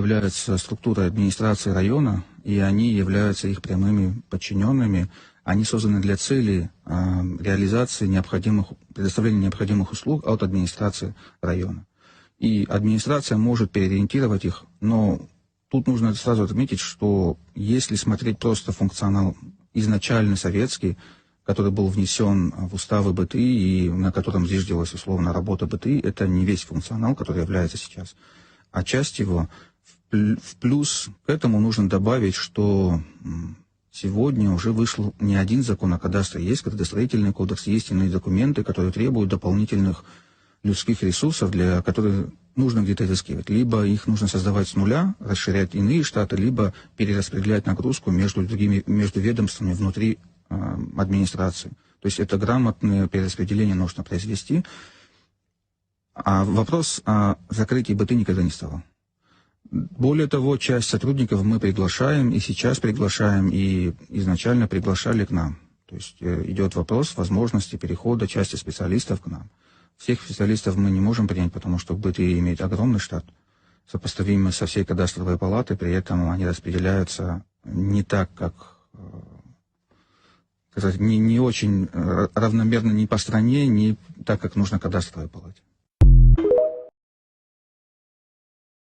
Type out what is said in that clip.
являются структурой администрации района, и они являются их прямыми подчиненными. Они созданы для цели реализации предоставления необходимых услуг от администрации района. И администрация может переориентировать их, но тут нужно сразу отметить, что если смотреть просто функционал изначально советский, который был внесен в уставы БТИ и на котором зиждилась условно работа БТИ, это не весь функционал, который является сейчас, а часть его. В плюс к этому нужно добавить, что сегодня уже вышел не один закон о кадастре. Есть кадастроительный кодекс, есть иные документы, которые требуют дополнительных людских ресурсов, для которых нужно где-то изыскивать. Либо их нужно создавать с нуля, расширять иные штаты, либо перераспределять нагрузку между ведомствами внутри администрации. То есть это грамотное перераспределение нужно произвести. А вопрос о закрытии БТИ никогда не вставал. Более того, часть сотрудников мы приглашаем, и сейчас приглашаем, и изначально приглашали к нам. То есть идет вопрос возможности перехода части специалистов к нам. Всех специалистов мы не можем принять, потому что БТИ имеет огромный штат, сопоставимый со всей кадастровой палатой, при этом они распределяются не так, как не очень равномерно ни по стране, ни так, как нужно кадастровой палате.